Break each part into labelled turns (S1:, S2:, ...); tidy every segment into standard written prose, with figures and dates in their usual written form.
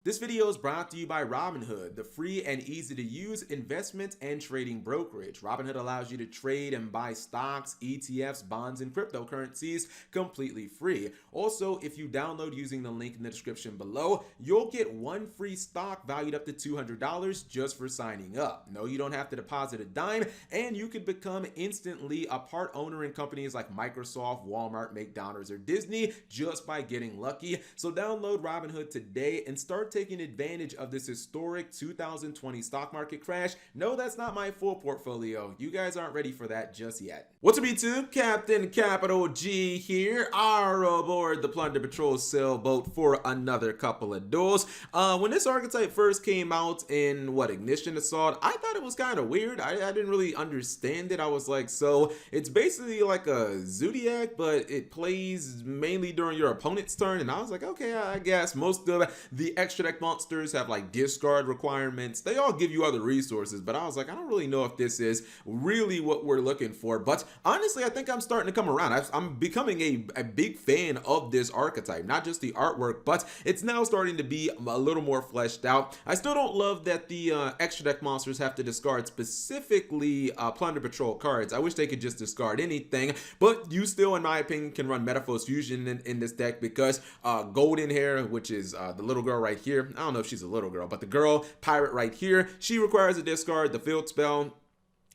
S1: This video is brought to you by Robinhood, the free and easy to use investment and trading brokerage. Robinhood allows you to trade and buy stocks, ETFs, bonds, and cryptocurrencies completely free. Also, if you download using the link in the description below, you'll get one free stock valued up to $200 just for signing up. No, you don't have to deposit a dime, and you could become instantly a part owner in companies like Microsoft, Walmart, McDonald's, or Disney just by getting lucky. So download Robinhood today and start taking advantage of this historic 2020 stock market crash. No, that's not my full portfolio. You guys aren't ready for that just yet. What's up, YouTube? Captain Capital G here. Are aboard the Plunder Patrol sailboat for another couple of duels. When this archetype first came out in Ignition Assault, I thought it was kind of weird. I didn't really understand it. I was like, so it's basically like a Zodiac, but it plays mainly during your opponent's turn. And I was like, okay, I guess most of the extra deck monsters have like discard requirements. They all give you other resources, but I was like, I don't really know if this is really what we're looking for. But honestly, I think I'm starting to come around. I'm becoming a big fan of this archetype, not just the artwork, but it's now starting to be a little more fleshed out. I still don't love that the extra deck monsters have to discard specifically Plunder Patrol cards. I wish they could just discard anything, but you still, in my opinion, can run Metaphor's Fusion in this deck because Golden Hair, which is the little girl right here. I don't know if she's a little girl, but the girl pirate right here, she requires a discard, the field spell,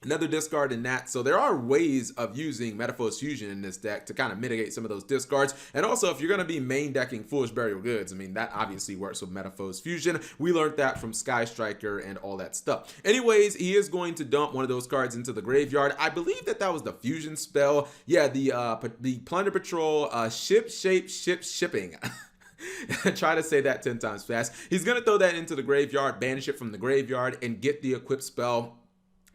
S1: another discard in that. So there are ways of using Metaphor's Fusion in this deck to kind of mitigate some of those discards. And also, if you're going to be main decking Foolish Burial Goods, I mean, that obviously works with Metaphor's Fusion. We learned that from Sky Striker and all that stuff. Anyways, he is going to dump one of those cards into the graveyard. I believe that was the fusion spell. Yeah, the Plunder Patrol ship shipping. Try to say that 10 times fast. He's going to throw that into the graveyard, banish it from the graveyard, and get the equip spell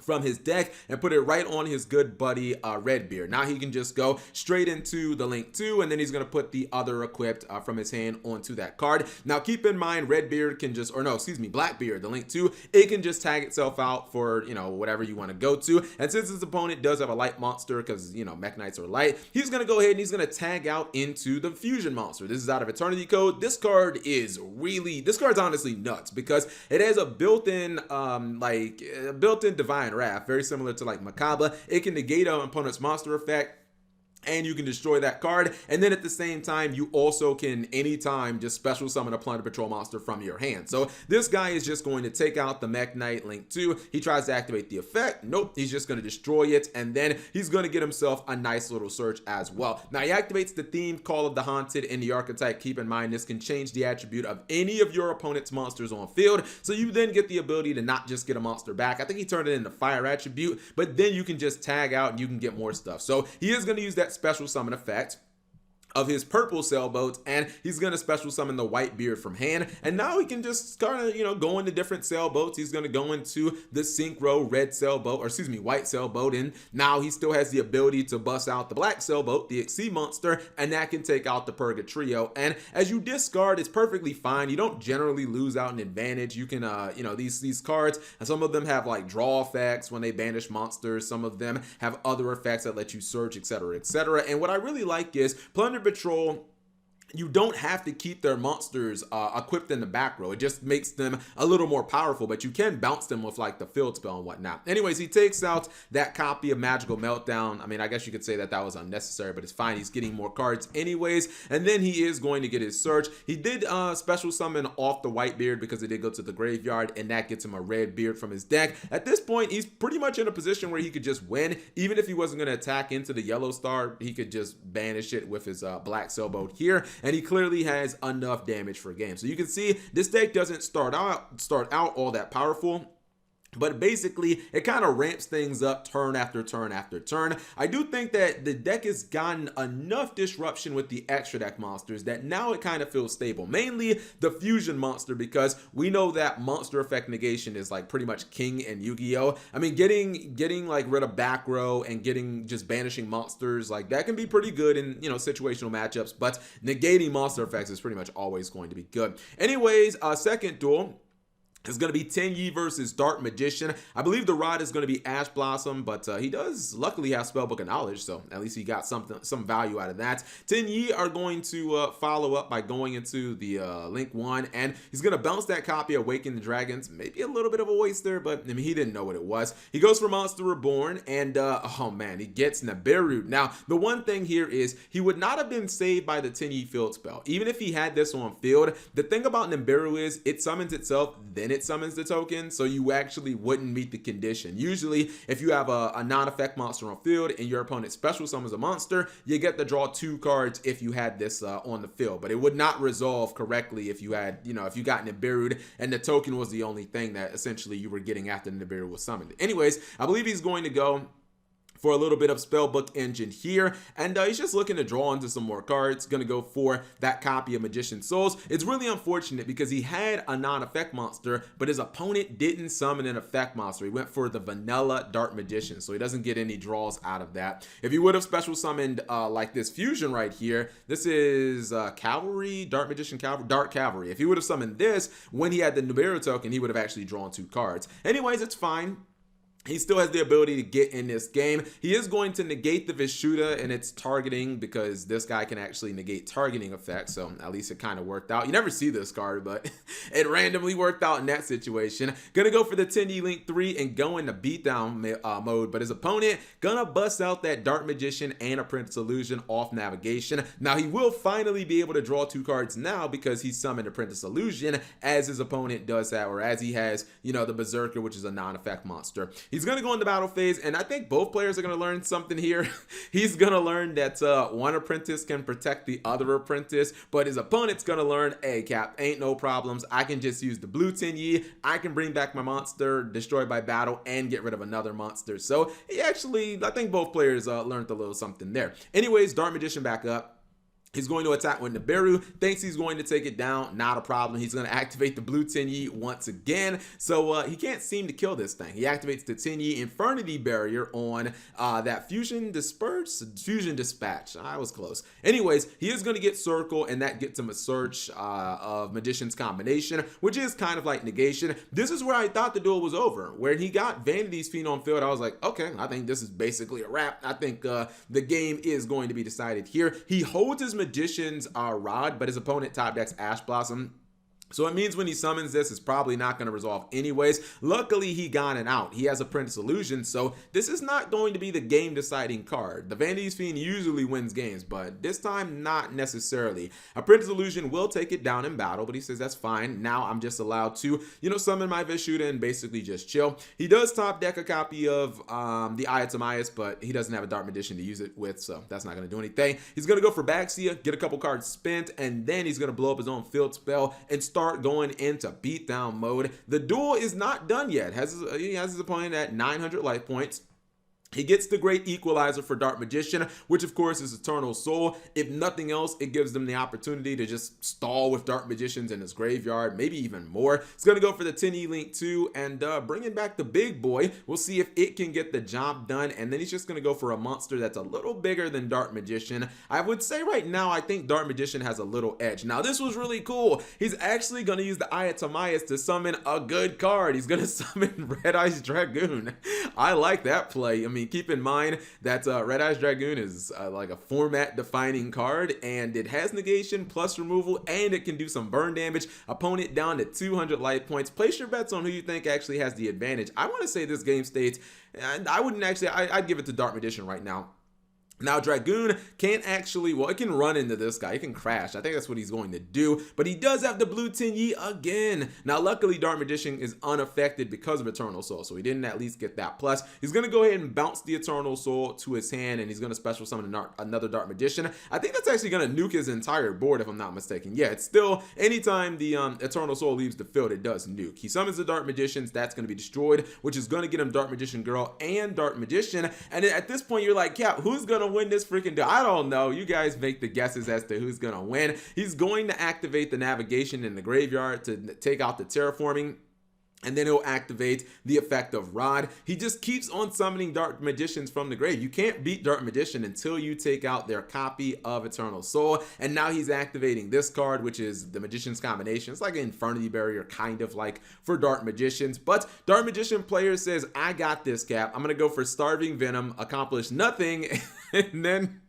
S1: from his deck and put it right on his good buddy Redbeard. Now he can just go straight into the Link 2, and then he's going to put the other equipped from his hand onto that card. Now keep in mind, Redbeard can just, or no, excuse me, Blackbeard, the Link 2, it can just tag itself out for, you know, whatever you want to go to. And since his opponent does have a light monster, because, you know, Mech Knights are light, he's going to go ahead and he's going to tag out into the Fusion monster. This is out of Eternity Code. This card's honestly nuts because it has a built-in Divine Wrath, very similar to like Macabre. It can negate an opponent's monster effect, and you can destroy that card. And then at the same time, you also can anytime just special summon a Plunder Patrol monster from your hand. So this guy is just going to take out the Mech Knight Link 2. He tries to activate the effect. Nope, he's just going to destroy it. And then he's going to get himself a nice little search as well. Now he activates the themed Call of the Haunted in the archetype. Keep in mind, this can change the attribute of any of your opponent's monsters on field. So you then get the ability to not just get a monster back. I think he turned it into Fire attribute, but then you can just tag out and you can get more stuff. So he is going to use that special summon effect of his purple sailboats, and he's going to special summon the Whitebeard from hand. And now he can just kind of, you know, go into different sailboats. He's going to go into the Synchro red sailboat, or excuse me, white sailboat, and now he still has the ability to bust out the black sailboat, the Exceed monster, and that can take out the Purgatrio. And as you discard, it's perfectly fine. You don't generally lose out an advantage. You can, you know, these cards, and some of them have like draw effects when they banish monsters. Some of them have other effects that let you search, etc., etc. And what I really like is Plunder Patrol, you don't have to keep their monsters equipped in the back row. It just makes them a little more powerful, but you can bounce them with like the field spell and whatnot. Anyways, he takes out that copy of Magical Meltdown. I mean, I guess you could say that was unnecessary, but it's fine. He's getting more cards anyways. And then he is going to get his search. He did special summon off the Whitebeard because it did go to the graveyard, and that gets him a Redbeard from his deck. At this point, he's pretty much in a position where he could just win. Even if he wasn't going to attack into the yellow star, he could just banish it with his black sailboat here. And he clearly has enough damage for a game. So you can see this deck doesn't start out all that powerful. But basically, it kind of ramps things up turn after turn after turn. I do think that the deck has gotten enough disruption with the extra deck monsters that now it kind of feels stable. Mainly the fusion monster, because we know that monster effect negation is like pretty much king in Yu-Gi-Oh! I mean, getting like rid of back row and getting just banishing monsters, like that can be pretty good in, you know, situational matchups. But negating monster effects is pretty much always going to be good. Anyways, second duel. It's going to be Tenyi versus Dark Magician. I believe the rod is going to be Ash Blossom, but he does luckily have Spellbook of Knowledge, so at least he got some value out of that. Tenyi are going to follow up by going into the Link 1, and he's going to bounce that copy of Awaken the Dragons. Maybe a little bit of a waste there, but I mean, he didn't know what it was. He goes for Monster Reborn, and oh man, he gets Nibiru. Now, the one thing here is he would not have been saved by the Tenyi field spell. Even if he had this on field, the thing about Nibiru is it summons itself, then it summons the token, so you actually wouldn't meet the condition. Usually, if you have a non-effect monster on field and your opponent special summons a monster, you get to draw 2 cards if you had this on the field, but it would not resolve correctly if you had, if you got Nibiru'd and the token was the only thing that essentially you were getting after Nibiru was summoned. Anyways, I believe he's going to go for a little bit of Spellbook Engine here, and he's just looking to draw into some more cards. Gonna go for that copy of Magician Souls. It's really unfortunate because he had a non-effect monster, but his opponent didn't summon an effect monster. He went for the vanilla Dark Magician, so he doesn't get any draws out of that. If he would have special summoned like this fusion right here, this is Cavalry, Dark Magician Cavalry, Dark Cavalry. If he would have summoned this when he had the Nibiru token, he would have actually drawn 2 cards. Anyways, it's fine. He still has the ability to get in this game. He is going to negate the Vishuddha and its targeting because this guy can actually negate targeting effects, so at least it kind of worked out. You never see this card, but it randomly worked out in that situation. Gonna go for the Tenyi Link 3 and go into beatdown mode, but his opponent gonna bust out that Dark Magician and Apprentice Illusion off navigation. Now, he will finally be able to draw 2 cards now because he summoned Apprentice Illusion as his opponent does that, or as he has, the Berserker, which is a non-effect monster. He's going to go into battle phase, and I think both players are going to learn something here. He's going to learn that one apprentice can protect the other apprentice, but his opponent's going to learn, hey, Cap, ain't no problems. I can just use the blue Tenyi. I can bring back my monster, destroy by battle, and get rid of another monster. So he actually, I think both players learned a little something there. Anyways, Dark Magician back up. He's going to attack with Nibiru, thinks he's going to take it down, not a problem. He's going to activate the blue Tenyi once again, so he can't seem to kill this thing. He activates the Tenyi Infernity Barrier on that Fusion Dispatch. I was close. Anyways, he is going to get Circle, and that gets him a search of Magician's Combination, which is kind of like negation. This is where I thought the duel was over. When he got Vanity's Fiend on field, I was like, okay, I think this is basically a wrap. I think the game is going to be decided here. He holds his Magician's rod, but his opponent top decks Ash Blossom. So it means when he summons this, it's probably not going to resolve anyways. Luckily, he got it out. He has Apprentice Illusion, so this is not going to be the game-deciding card. The Vanity's Fiend usually wins games, but this time, not necessarily. Apprentice Illusion will take it down in battle, but he says that's fine. Now I'm just allowed to, summon my Vishuddha and basically just chill. He does top deck a copy of the Eye of Timaeus, but he doesn't have a Dark Magician to use it with, so that's not going to do anything. He's going to go for Baxia, get a couple cards spent, and then he's going to blow up his own field spell and start going into beatdown mode. The duel is not done yet. He has his opponent at 900 life points. He gets the Great Equalizer for Dark Magician, which of course is Eternal Soul. If nothing else, it gives them the opportunity to just stall with Dark Magicians in his graveyard, maybe even more. It's going to go for the Tenyi Link 2 and bringing back the big boy. We'll see if it can get the job done, and then he's just going to go for a monster that's a little bigger than Dark Magician. I would say right now, I think Dark Magician has a little edge. Now, this was really cool. He's actually going to use the Eye of Timaeus to summon a good card. He's going to summon Red Eyes Dragoon. I like that play. I mean, keep in mind that Red Eyes Dragoon is like a format defining card, and it has negation plus removal, and it can do some burn damage. Opponent down to 200 life points. Place your bets on who you think actually has the advantage. I want to say this game states, and I wouldn't actually, I'd give it to Dark Magician right now. Now, Dragoon can't actually, well, it can run into this guy. It can crash. I think that's what he's going to do. But he does have the blue Tenyi again. Now, luckily, Dark Magician is unaffected because of Eternal Soul, so he didn't at least get that. Plus, he's going to go ahead and bounce the Eternal Soul to his hand, and he's going to special summon another Dark Magician. I think that's actually going to nuke his entire board, if I'm not mistaken. Yeah, it's still, anytime the Eternal Soul leaves the field, it does nuke. He summons the Dark Magicians. That's going to be destroyed, which is going to get him Dark Magician Girl and Dark Magician. And at this point, you're like, Cap, who's going to win this freaking deal? I don't know. You guys make the guesses as to who's gonna win. He's going to activate the navigation in the graveyard to take out the terraforming. and then he'll activate the effect of Rod. He just keeps on summoning Dark Magicians from the grave. You can't beat Dark Magician until you take out their copy of Eternal Soul. And now he's activating this card, which is the Magician's Combination. It's like an Infernity Barrier, kind of like for Dark Magicians. But Dark Magician player says, I got this, Cap. I'm going to go for Starving Venom, accomplish nothing, and then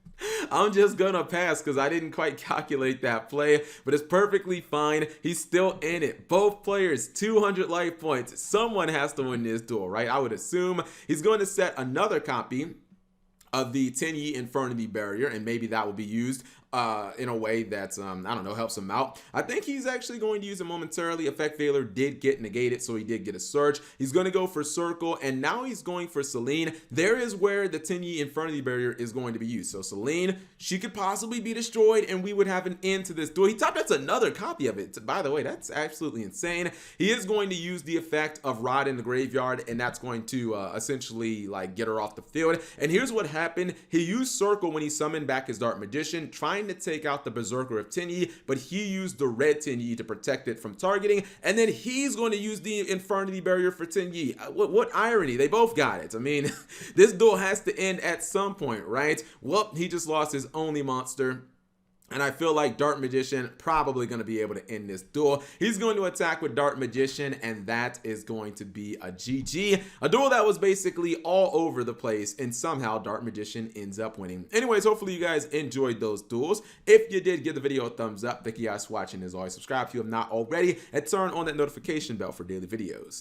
S1: I'm just gonna pass because I didn't quite calculate that play, but it's perfectly fine. He's still in it. Both players, 200 life points. Someone has to win this duel, right? I would assume he's going to set another copy of the 10 Yi Infernity Barrier, and maybe that will be used in a way that, I don't know, helps him out. I think he's actually going to use it momentarily. Effect Failure did get negated, so he did get a Surge. He's going to go for Circle, and now he's going for Selene. There is where the 10 Yi Infernity Barrier is going to be used. So Selene, she could possibly be destroyed, and we would have an end to this duel. He top that's another copy of it. By the way, that's absolutely insane. He is going to use the effect of Rod in the Graveyard, and that's going to essentially like get her off the field. And here's what happened. He used Circle when he summoned back his Dark Magician, trying to take out the Berserker of 10 Yi, but he used the red 10 Yi to protect it from targeting, and then he's going to use the Infernity Barrier for 10 Yi. What irony, they both got it. I mean, this duel has to end at some point, right? Well, he just lost his only monster. And I feel like Dark Magician probably going to be able to end this duel. He's going to attack with Dark Magician, and that is going to be a GG. A duel that was basically all over the place, and somehow Dark Magician ends up winning. Anyways, hopefully you guys enjoyed those duels. If you did, give the video a thumbs up. Thank you guys for watching. As always, subscribe if you have not already, and turn on that notification bell for daily videos.